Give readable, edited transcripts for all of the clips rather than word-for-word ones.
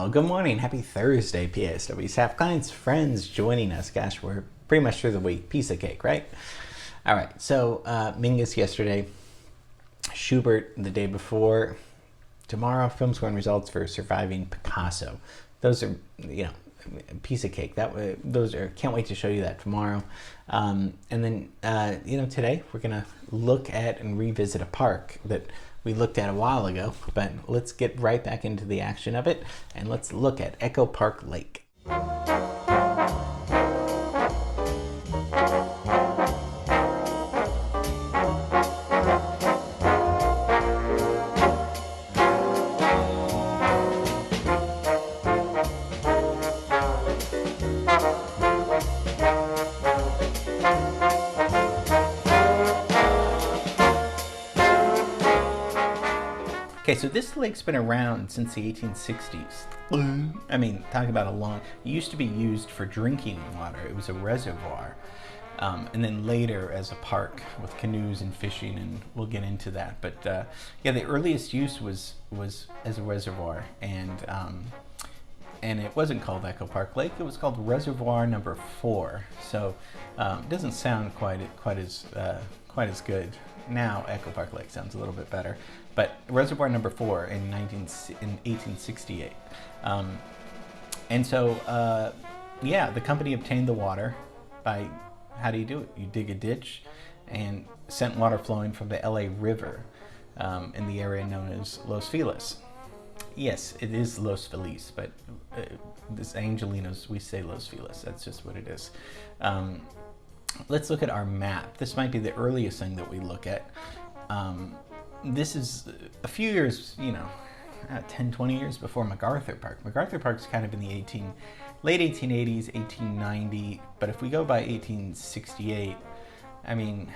Well, good morning. Happy Thursday, PSW staff, clients, friends joining us. Gosh, we're pretty much through the week. Piece of cake, right? All right, so Mingus yesterday, Schubert the day before. Tomorrow, film scoring results for Surviving Picasso. Those are, piece of cake. Those are. Can't wait to show you that tomorrow. And then, today we're gonna look at and revisit a park that we looked at a while ago. But let's get right back into the action of it, and let's look at Echo Park Lake. Okay, so this lake's been around since the 1860s. I mean, talking about it used to be used for drinking water. It was a reservoir. And then later as a park with canoes and fishing, and we'll get into that. But the earliest use was as a reservoir, and it wasn't called Echo Park Lake. It was called Reservoir Number 4. So it doesn't sound quite as good. Now Echo Park Lake sounds a little bit better, but Reservoir Number 4 in 1868. The company obtained the water by, how do you do it? You dig a ditch and sent water flowing from the LA River in the area known as Los Feliz. Yes, it is Los Feliz, but this Angelinos, we say Los Feliz. That's just what it is. Let's look at our map. This might be the earliest thing that we look at. This is a few years, 10, 20 years before MacArthur Park. MacArthur Park's kind of in the late 1880s, 1890, but if we go by 1868, I mean,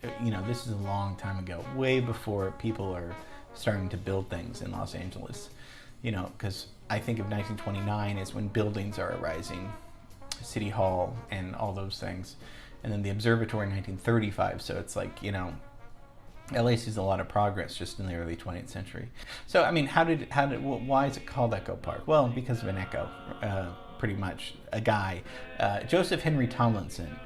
this is a long time ago, way before people are starting to build things in Los Angeles, because I think of 1929 as when buildings are arising, City Hall and all those things, and then the observatory in 1935. So it's like, LA sees a lot of progress just in the early 20th century. So I mean, why is it called Echo Park? Well, because of an echo, pretty much. A guy, Joseph Henry Tomlinson.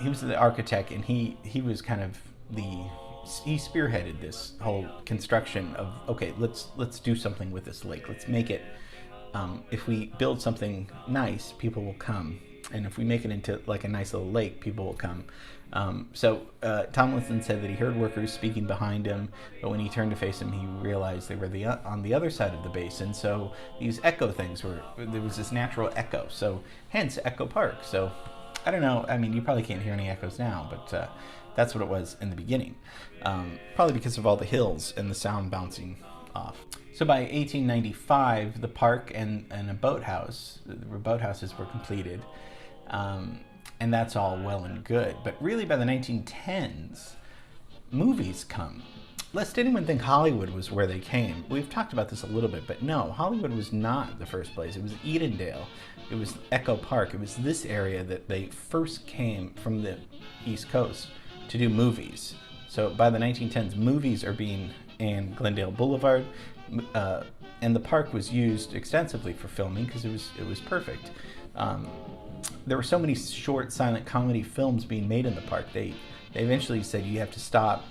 He was the architect, and he was kind of he spearheaded this whole construction of, okay, let's do something with this lake. Let's make it. If we build something nice, people will come. And if we make it into like a nice little lake, people will come. Tomlinson said that he heard workers speaking behind him, but when he turned to face them, he realized they were on the other side of the basin. So these echo things there was this natural echo. So hence Echo Park. So I don't know. I mean, you probably can't hear any echoes now, but that's what it was in the beginning. Probably because of all the hills and the sound bouncing off. So by 1895, the park and a boathouse, the boathouses were completed, and that's all well and good. But really by the 1910s, movies come. Lest anyone think Hollywood was where they came. We've talked about this a little bit, but no, Hollywood was not the first place. It was Edendale. It was Echo Park. It was this area that they first came from the East Coast to do movies. So by the 1910s, movies are being in Glendale Boulevard, and the park was used extensively for filming because it was perfect. There were so many short silent comedy films being made in the park. They eventually said you have to stop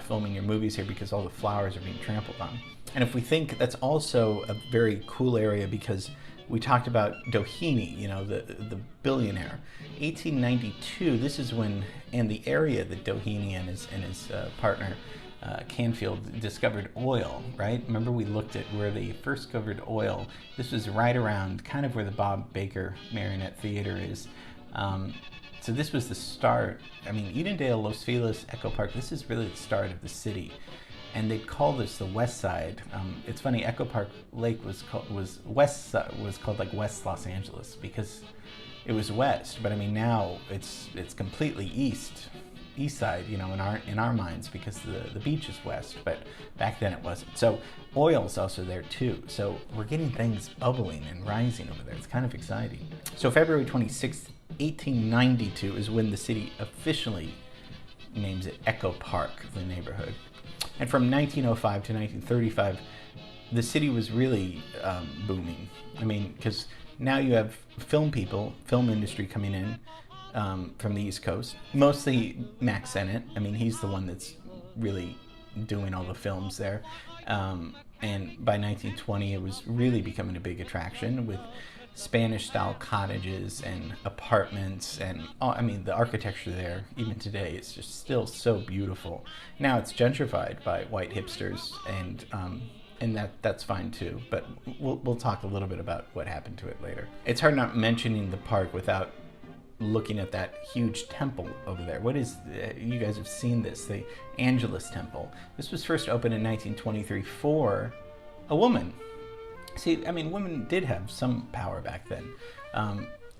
filming your movies here because all the flowers are being trampled on. And if we think, that's also a very cool area because we talked about Doheny, the billionaire. 1892, this is when, in the area that Doheny and his partner Canfield discovered oil, right? Remember we looked at where they first discovered oil. This was right around kind of where the Bob Baker Marionette Theater is. So this was the start. I mean, Edendale, Los Feliz, Echo Park, this is really the start of the city. And they call this the West Side. It's funny, Echo Park Lake was called like West Los Angeles because it was west, but I mean now it's completely east side, in our minds because the beach is west, but back then it wasn't. So oil's also there too. So we're getting things bubbling and rising over there. It's kind of exciting. So February 26th, 1892 is when the city officially names it Echo Park, the neighborhood. And from 1905 to 1935, the city was really booming. I mean, because now you have film people, film industry coming in from the East Coast. Mostly Mack Sennett. I mean, he's the one that's really doing all the films there. And by 1920, it was really becoming a big attraction with Spanish-style cottages and apartments, and I mean, the architecture there, even today, is just still so beautiful. Now it's gentrified by white hipsters, and that's fine too. But we'll talk a little bit about what happened to it later. It's hard not mentioning the park without looking at that huge temple over there. What is, you guys have seen this, the Angelus Temple. This was first opened in 1923 for a woman. See, I mean, women did have some power back then.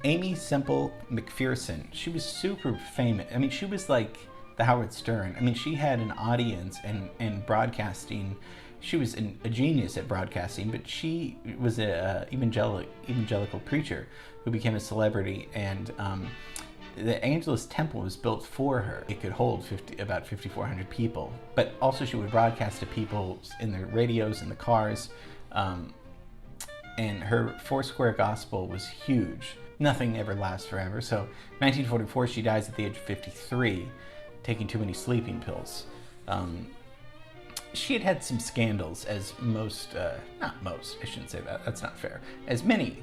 Amy Semple McPherson, she was super famous. I mean, she was like the Howard Stern. I mean, she had an audience and broadcasting. She was a genius at broadcasting, but she was a evangelical preacher who became a celebrity, and the Angelus Temple was built for her. It could hold about 5,400 people, but also she would broadcast to people in their radios, in the cars, and her Foursquare Gospel was huge. Nothing ever lasts forever, so 1944 she dies at the age of 53, taking too many sleeping pills. She had some scandals, as most, not most, I shouldn't say that, that's not fair, as many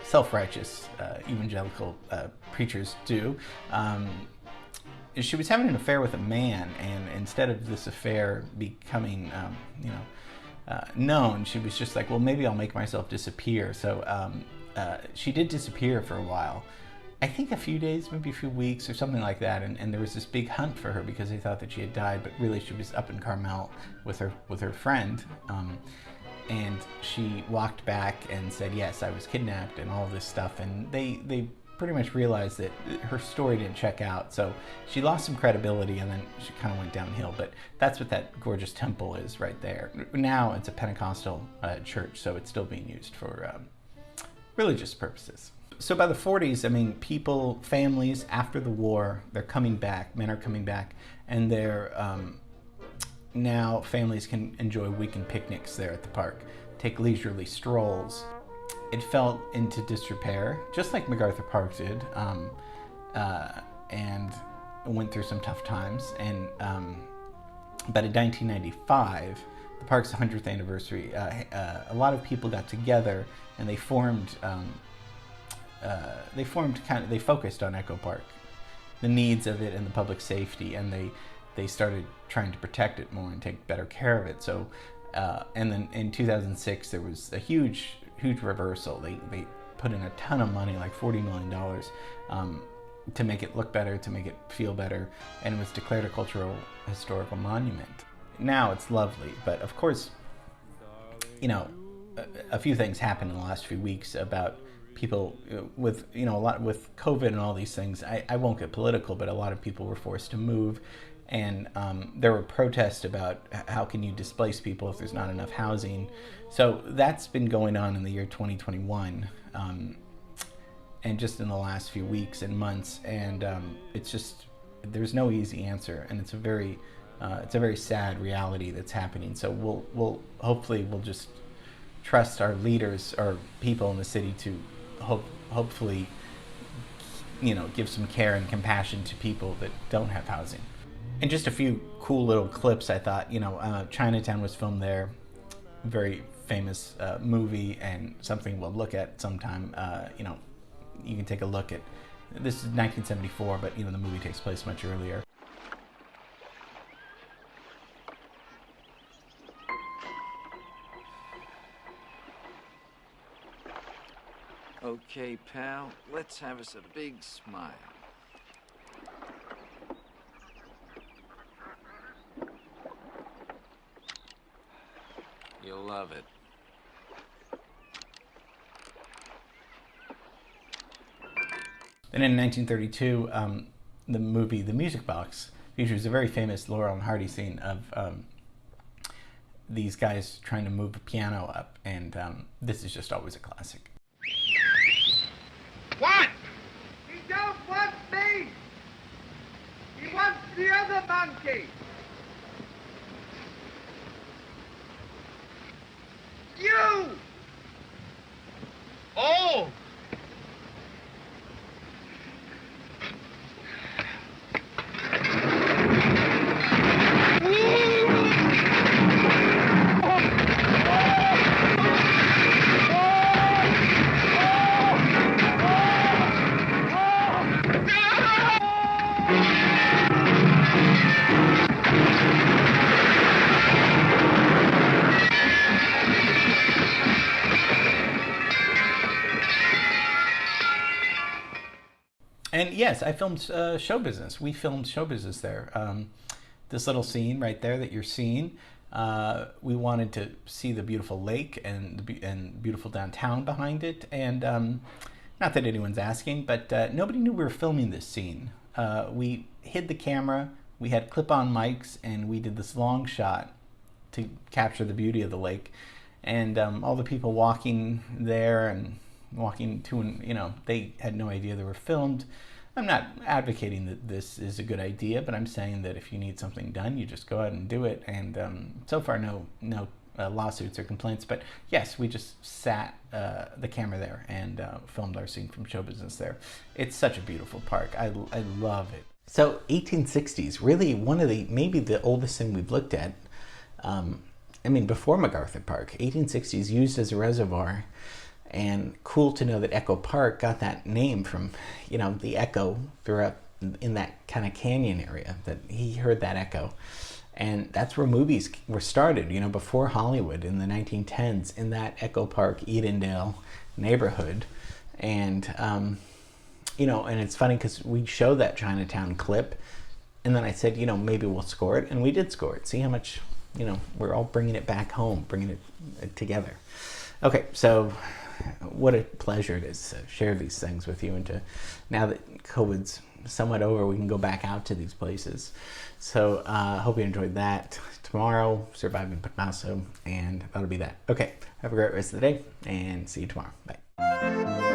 self-righteous evangelical preachers do. She was having an affair with a man, and instead of this affair becoming, known, she was just like, well, maybe I'll make myself disappear. So she did disappear for a while. I think a few days, maybe a few weeks or something like that, and there was this big hunt for her because they thought that she had died, but really she was up in Carmel with her friend, and she walked back and said, yes, I was kidnapped and all this stuff, and they pretty much realized that her story didn't check out, so she lost some credibility, and then she kind of went downhill. But that's what that gorgeous temple is right there. Now it's a Pentecostal church, so it's still being used for religious purposes. So by the 40s, I mean, people, families, after the war, they're coming back, men are coming back, and they're, now families can enjoy weekend picnics there at the park, take leisurely strolls. It fell into disrepair, just like MacArthur Park did, and went through some tough times. And but in 1995, the park's 100th anniversary, a lot of people got together and they formed they focused on Echo Park, the needs of it and the public safety, and they started trying to protect it more and take better care of it. So, and then in 2006 there was a huge reversal. They put in a ton of money, like $40 million, to make it look better, to make it feel better, and it was declared a cultural historical monument. Now it's lovely, but of course, a few things happened in the last few weeks about people with, a lot with COVID and all these things. I won't get political, but a lot of people were forced to move, and there were protests about how can you displace people if there's not enough housing. So that's been going on in the year 2021, and just in the last few weeks and months, and it's just, there's no easy answer, and it's a very sad reality that's happening. So we'll hopefully we'll just trust our leaders, our people in the city, to hopefully give some care and compassion to people that don't have housing. And just a few cool little clips. I thought, Chinatown was filmed there, very famous movie, and something we'll look at sometime. You can take a look at, this is 1974, but the movie takes place much earlier. Okay, pal, let's have us a big smile. You'll love it. Then in 1932, the movie The Music Box features a very famous Laurel and Hardy scene of these guys trying to move a piano up, and this is just always a classic. What? He don't want me! He wants the other monkey! Yes, I filmed show business. We filmed show business there. This little scene right there that you're seeing, we wanted to see the beautiful lake and beautiful downtown behind it. And not that anyone's asking, but nobody knew we were filming this scene. We hid the camera, we had clip-on mics, and we did this long shot to capture the beauty of the lake. And all the people walking there and walking to, they had no idea they were filmed. I'm not advocating that this is a good idea, but I'm saying that if you need something done, you just go out and do it. And so far, no lawsuits or complaints. But yes, we just sat the camera there and filmed our scene from show business there. It's such a beautiful park. I love it. So 1860s, really maybe the oldest thing we've looked at. Before MacArthur Park, 1860s, used as a reservoir. And cool to know that Echo Park got that name from, the echo throughout in that kind of canyon area, that he heard that echo. And that's where movies were started, before Hollywood in the 1910s, in that Echo Park, Edendale neighborhood. And, and it's funny because we showed that Chinatown clip, and then I said, maybe we'll score it. And we did score it. See how much, we're all bringing it back home, bringing it together. Okay, so what a pleasure it is to share these things with you, and to, now that COVID's somewhat over, we can go back out to these places. So I hope you enjoyed that. Tomorrow, Surviving Pacaso, and that'll be that. Okay, have a great rest of the day, and see you tomorrow. Bye.